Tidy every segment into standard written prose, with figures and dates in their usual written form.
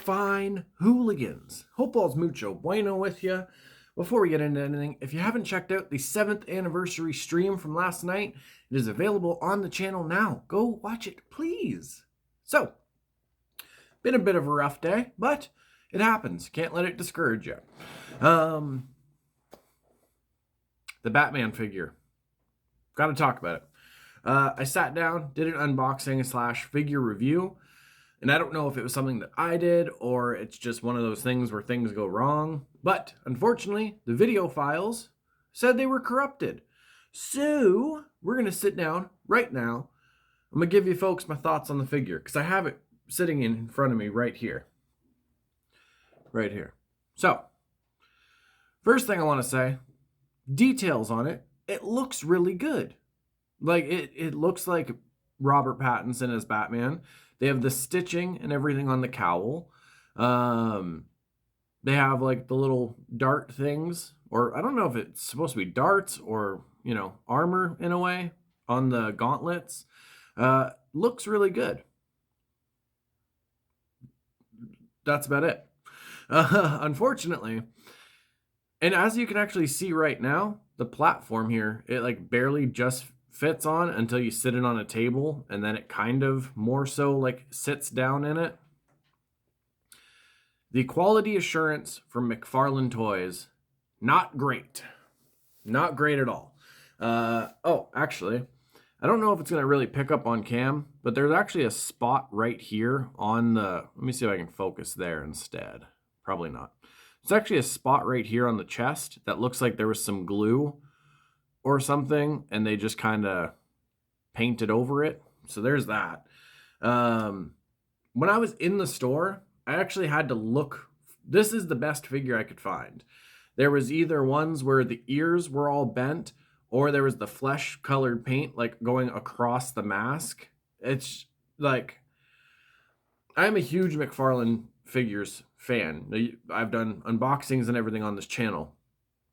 fine hooligans. Hope all's mucho bueno with you. Before we get into anything, if you haven't checked out the 7th anniversary stream from last night, it is available on the channel now. Go watch it, please. So, been a bit of a rough day, but it happens. Can't let it discourage you. The Batman figure. Got to talk about it. I sat down, did an unboxing / figure review, and I don't know if it was something that I did or it's just one of those things where things go wrong, but unfortunately, the video files said they were corrupted. So, we're going to sit down right now. I'm going to give you folks my thoughts on the figure because I have it sitting in front of me right here. Right here. So, first thing I want to say, details on it, it looks really good. Like, it looks like Robert Pattinson as Batman. They have the stitching and everything on the cowl. They have, like, the little dart things. Or, I don't know if it's supposed to be darts or, you know, armor in a way on the gauntlets. Looks really good. That's about it. Unfortunately, and as you can actually see right now, the platform here, it like barely just fits on until you sit it on a table, and then it kind of more so like sits down in it. The quality assurance from McFarlane Toys, not great. Not great at all. Oh, actually, I don't know if it's going to really pick up on cam, but there's actually a spot right here on the, let me see if I can focus there instead. Probably not. It's actually a spot right here on the chest that looks like there was some glue or something, and they just kind of painted over it. So there's that. When I was in the store, I actually had to look. This is the best figure I could find. There was either ones where the ears were all bent, or there was the flesh-colored paint like going across the mask. It's like, I'm a huge McFarlane Figures fan. I've done unboxings and everything on this channel.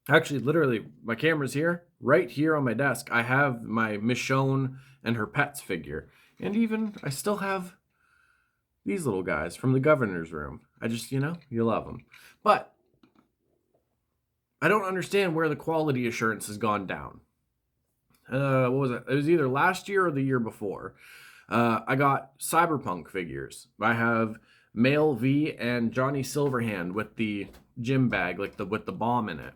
Actually, literally, my camera's here. Right here on my desk, I have my Michonne and her pets figure. And even, I still have these little guys from the governor's room. I just, you know, you love them. But I don't understand where the quality assurance has gone down. What was it? It was either last year or the year before. I got Cyberpunk figures. I have Male V and Johnny Silverhand with the gym bag, like with the bomb in it.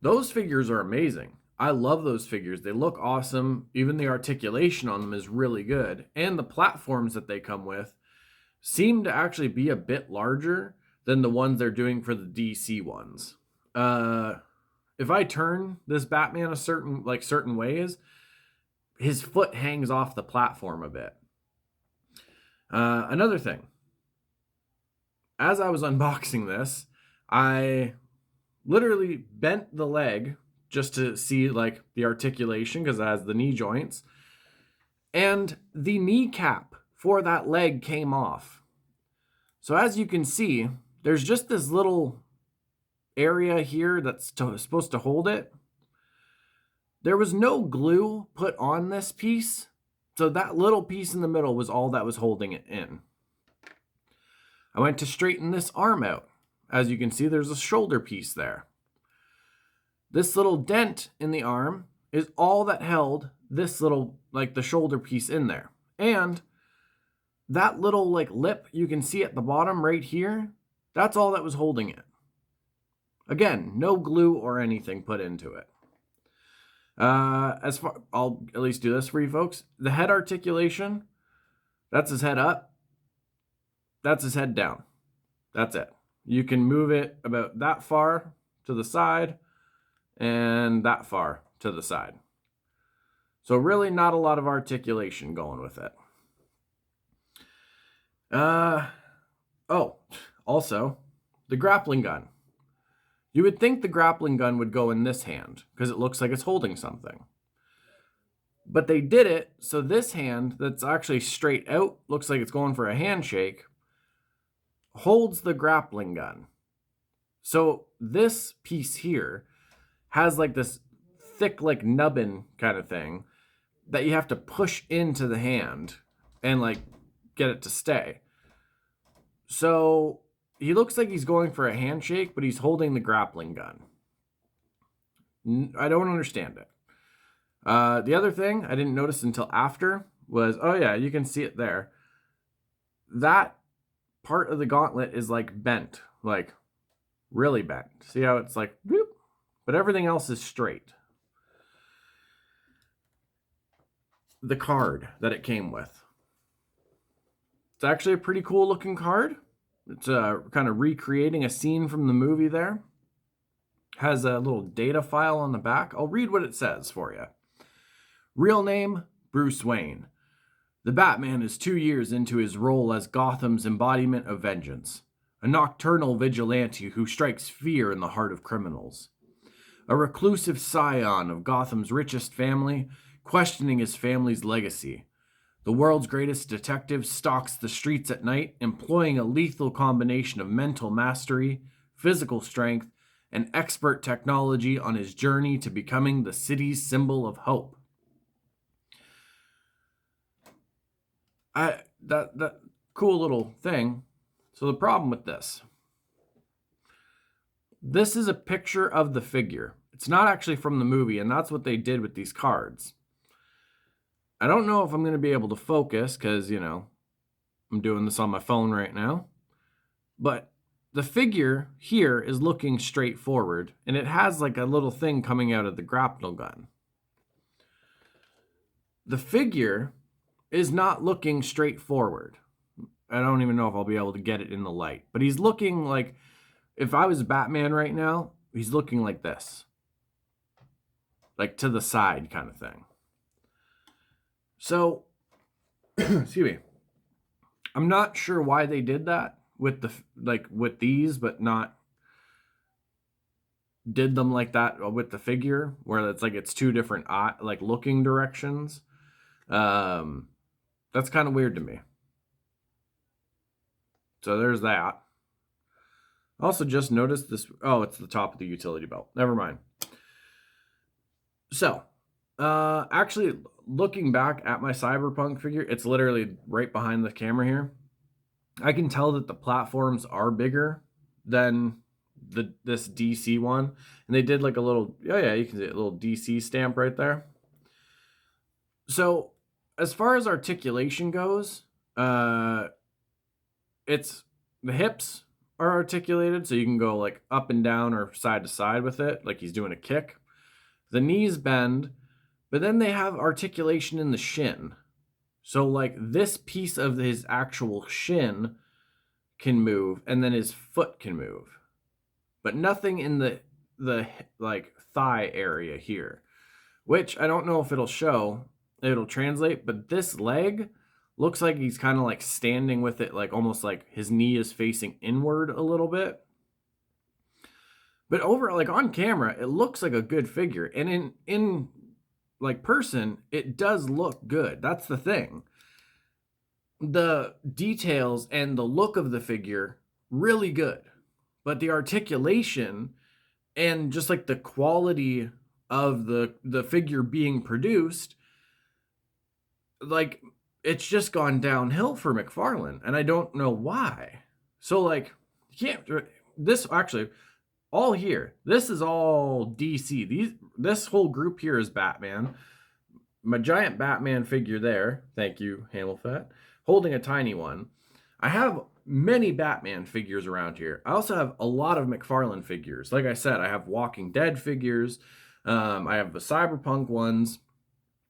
Those figures are amazing. I love those figures. They look awesome. Even the articulation on them is really good. And the platforms that they come with seem to actually be a bit larger than the ones they're doing for the DC ones. If I turn this Batman certain ways, his foot hangs off the platform a bit. Another thing. As I was unboxing this, I literally bent the leg just to see like the articulation because it has the knee joints. And the kneecap for that leg came off. So as you can see, there's just this little area here that's supposed to hold it. There was no glue put on this piece. So that little piece in the middle was all that was holding it in. I went to straighten this arm out. As you can see, there's a shoulder piece there. This little dent in the arm is all that held this little, like the shoulder piece in there. And that little like lip you can see at the bottom right here, that's all that was holding it. Again, no glue or anything put into it. I'll at least do this for you folks. The head articulation, that's his head up. That's his head down. That's it. You can move it about that far to the side and that far to the side. So really not a lot of articulation going with it. Oh, also, the grappling gun. You would think the grappling gun would go in this hand because it looks like it's holding something. But they did it so this hand that's actually straight out, looks like it's going for a handshake, holds the grappling gun. So this piece here has like this thick like nubbin kind of thing that you have to push into the hand and like get it to stay. So he looks like he's going for a handshake, but he's holding the grappling gun. I don't understand it. The other thing I didn't notice until after was, oh yeah, you can see it there. That part of the gauntlet is like bent, like really bent. See how it's like, whoop, but everything else is straight. The card that it came with. It's actually a pretty cool looking card. It's kind of recreating a scene from the movie there. Has a little data file on the back. I'll read what it says for you. Real name, Bruce Wayne. The Batman is 2 years into his role as Gotham's embodiment of vengeance. A nocturnal vigilante who strikes fear in the heart of criminals. A reclusive scion of Gotham's richest family, questioning his family's legacy. The world's greatest detective stalks the streets at night, employing a lethal combination of mental mastery, physical strength, and expert technology on his journey to becoming the city's symbol of hope. That cool little thing. So the problem with this is a picture of the figure. It's not actually from the movie, and that's what they did with these cards. I don't know if I'm going to be able to focus because, I'm doing this on my phone right now. But the figure here is looking straight forward, and it has like a little thing coming out of the grappling gun. The figure is not looking straight forward. I don't even know if I'll be able to get it in the light, but he's looking like, if I was Batman right now, he's looking like this. Like to the side kind of thing. So, excuse me. I'm not sure why they did that with with these, but not did them like that with the figure, where it's like it's two different looking directions. That's kind of weird to me. So there's that. Also just noticed this. Oh, it's the top of the utility belt. Never mind. So, actually looking back at my Cyberpunk figure, it's literally right behind the camera here. I can tell that the platforms are bigger than this DC one. And they did like a little, oh yeah, you can see a little DC stamp right there. So as far as articulation goes, it's the hips are articulated, so you can go like up and down or side to side with it, like he's doing a kick. The knees bend, but then they have articulation in the shin. So like this piece of his actual shin can move, and then his foot can move. But nothing in the like thigh area here, which I don't know if it'll translate, but this leg looks like he's kind of like standing with it, like almost like his knee is facing inward a little bit. But over like on camera, it looks like a good figure. And in like person, it does look good. That's the thing. The details and the look of the figure, really good. But the articulation and just like the quality of the figure being produced, like it's just gone downhill for McFarlane, and I don't know why. So like, this actually, all here, this is all DC. This whole group here is Batman. My giant Batman figure there, thank you, Hamilfat, holding a tiny one. I have many Batman figures around here. I also have a lot of McFarlane figures. Like I said, I have Walking Dead figures. I have the Cyberpunk ones.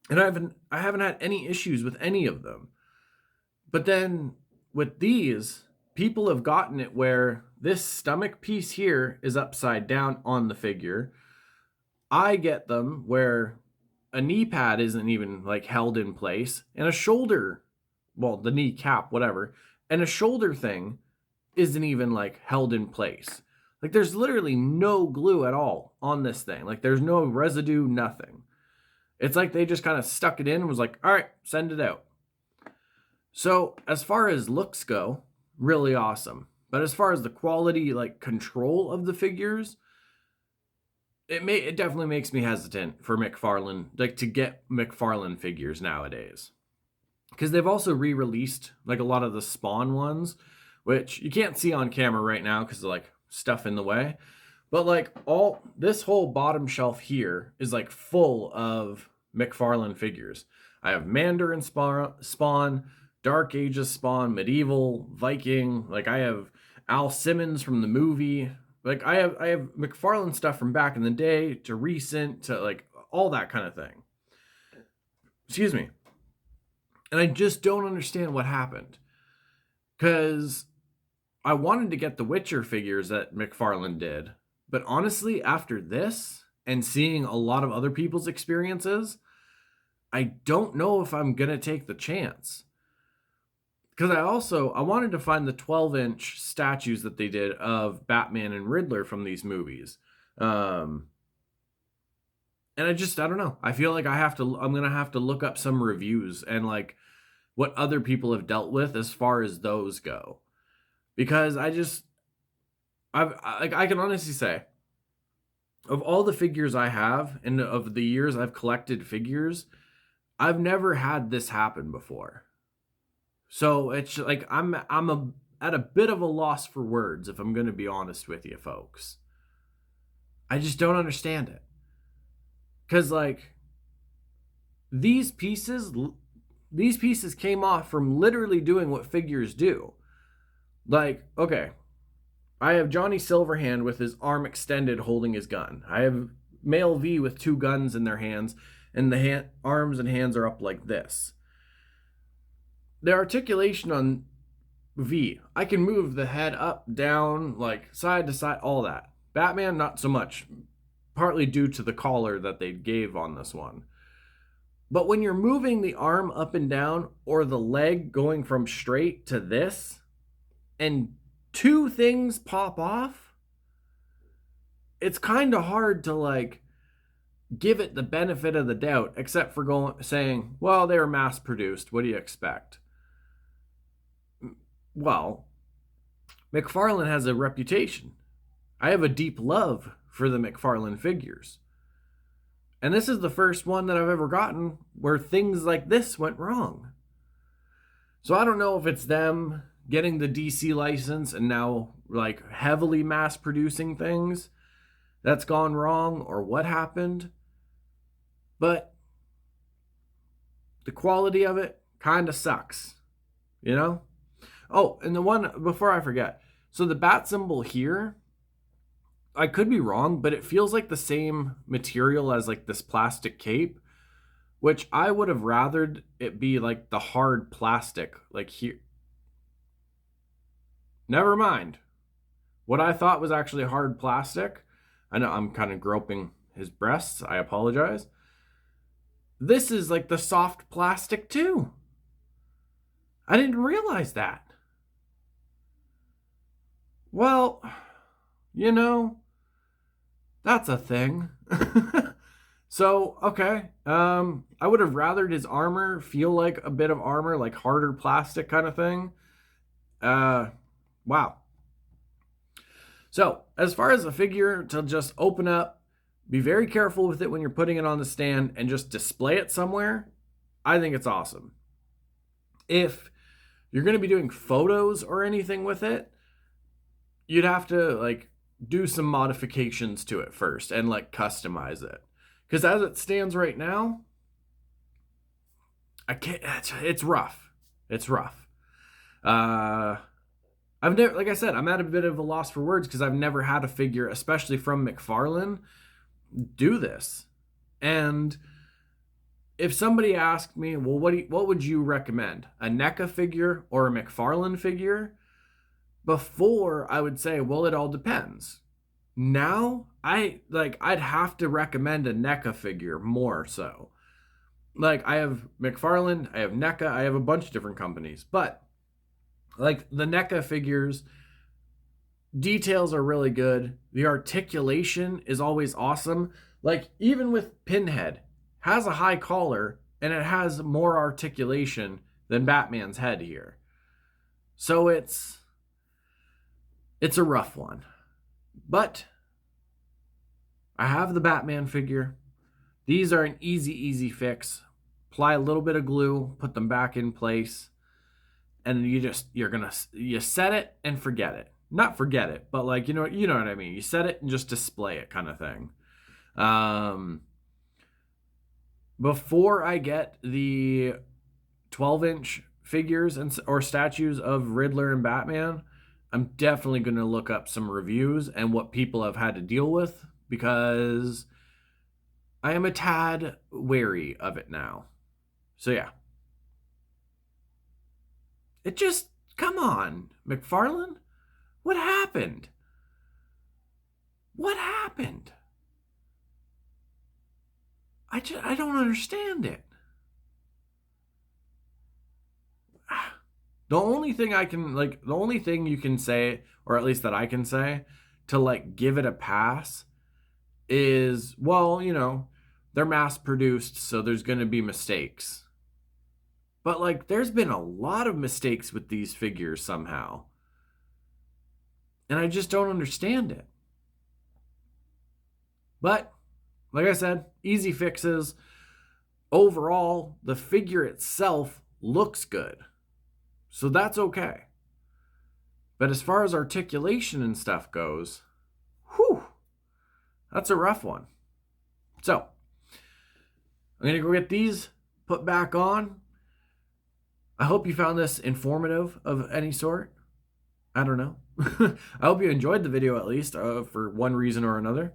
And I haven't had any issues with any of them. But then with these, people have gotten it where this stomach piece here is upside down on the figure. I get them where a knee pad isn't even like held in place, and a shoulder, well, the knee cap, whatever, and a shoulder thing isn't even like held in place. Like there's literally no glue at all on this thing. Like there's no residue, nothing. It's like they just kind of stuck it in and was like, all right, send it out. So as far as looks go, really awesome. But as far as the quality, like control of the figures, it definitely makes me hesitant for McFarlane, like to get McFarlane figures nowadays. Because they've also re-released like a lot of the Spawn ones which you can't see on camera right now because of like stuff in the way. But like all this whole bottom shelf here is like full of McFarlane figures. I have Mandarin Spawn, Dark Ages Spawn, Medieval, Viking. Like I have Al Simmons from the movie. Like I have McFarlane stuff from back in the day to recent to like all that kind of thing. Excuse me. And I just don't understand what happened. Because I wanted to get the Witcher figures that McFarlane did. But honestly, after this and seeing a lot of other people's experiences, I don't know if I'm going to take the chance. Because I wanted to find the 12-inch statues that they did of Batman and Riddler from these movies. And I don't know. I feel like I'm going to have to look up some reviews and like what other people have dealt with as far as those go. Because I can honestly say, of all the figures I have and of the years I've collected figures, I've never had this happen before. So it's like I'm at a bit of a loss for words, if I'm going to be honest with you folks. I just don't understand it. Because like these pieces came off from literally doing what figures do. Like, okay, I have Johnny Silverhand with his arm extended holding his gun. I have Male V with two guns in their hands, and the arms and hands are up like this. The articulation on V, I can move the head up, down, like side to side, all that. Batman, not so much, partly due to the collar that they gave on this one. But when you're moving the arm up and down, or the leg going from straight to this, and two things pop off, it's kind of hard to like give it the benefit of the doubt, except for saying, well, they were mass produced. What do you expect? Well, McFarlane has a reputation. I have a deep love for the McFarlane figures. And this is the first one that I've ever gotten where things like this went wrong. So I don't know if it's them getting the DC license and now like heavily mass producing things that's gone wrong or what happened. But the quality of it kind of sucks, you know? Oh, and the one, before I forget, so the bat symbol here, I could be wrong, but it feels like the same material as like this plastic cape, which I would have rathered it be like the hard plastic, like here. Never mind. What I thought was actually hard plastic, I know I'm kind of groping his breasts, I apologize. This is like the soft plastic too. I didn't realize that. Well, you know, that's a thing. So, okay. I would have rathered his armor feel like a bit of armor, like harder plastic kind of thing. Wow. So, as far as a figure to just open up, be very careful with it when you're putting it on the stand and just display it somewhere, I think it's awesome. If you're going to be doing photos or anything with it, you'd have to like do some modifications to it first and like customize it. Because as it stands right now, I can't. It's rough. It's rough. I've never, like I said, I'm at a bit of a loss for words because I've never had a figure, especially from McFarlane, do this. And if somebody asked me, well, what would you recommend? A NECA figure or a McFarlane figure? Before, I would say, well, it all depends. Now, I'd have to recommend a NECA figure more so. Like, I have McFarlane, I have NECA, I have a bunch of different companies. But, like, the NECA figures, details are really good. The articulation is always awesome. Like, even with Pinhead, has a high collar, and it has more articulation than Batman's head here. So it's a rough one. But I have the Batman figure. These are an easy fix. Apply a little bit of glue, put them back in place, and you set it and forget it. Not forget it, but like, you know what I mean? You set it and just display it kind of thing. Before I get the 12-inch figures or statues of Riddler and Batman, I'm definitely going to look up some reviews and what people have had to deal with, because I am a tad wary of it now. So yeah. It just, come on, McFarlane? What happened? What happened? I don't understand it. The only thing you can say, or at least that I can say, to like give it a pass is, well, you know, they're mass produced, so there's going to be mistakes. But like, there's been a lot of mistakes with these figures somehow. And I just don't understand it. But like I said, easy fixes. Overall, the figure itself looks good. So that's okay. But as far as articulation and stuff goes, whew, that's a rough one. So I'm going to go get these put back on. I hope you found this informative of any sort. I don't know. I hope you enjoyed the video at least, for one reason or another.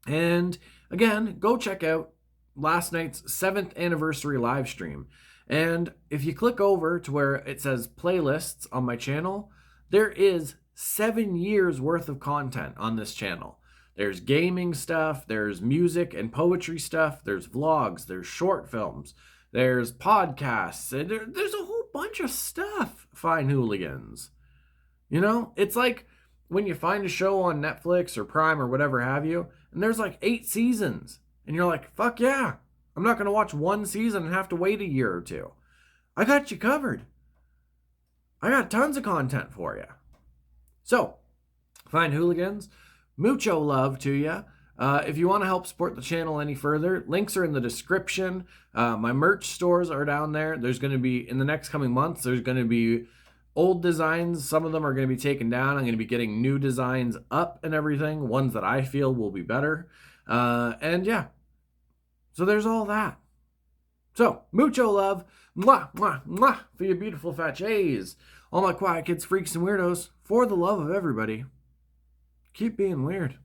And again, go check out last night's 7th anniversary live stream. And if you click over to where it says playlists on my channel, there is 7 years worth of content on this channel. There's gaming stuff, there's music and poetry stuff, there's vlogs, there's short films, there's podcasts, and there's a whole bunch of stuff, fine hooligans. You know, it's like when you find a show on Netflix or Prime or whatever have you, and there's like 8 seasons, and you're like, fuck yeah, I'm not going to watch one season and have to wait a year or two. I got you covered. I got tons of content for you. So, fine hooligans, mucho love to you. If you want to help support the channel any further, links are in the description. My merch stores are down there. There's going to be, in the next coming months, there's going to be old designs. Some of them are going to be taken down. I'm going to be getting new designs up and everything, ones that I feel will be better. And yeah, so there's all that. So, mucho love, mwah, mwah, mwah, for you beautiful fat J's. All my quiet kids, freaks, and weirdos, for the love of everybody, keep being weird.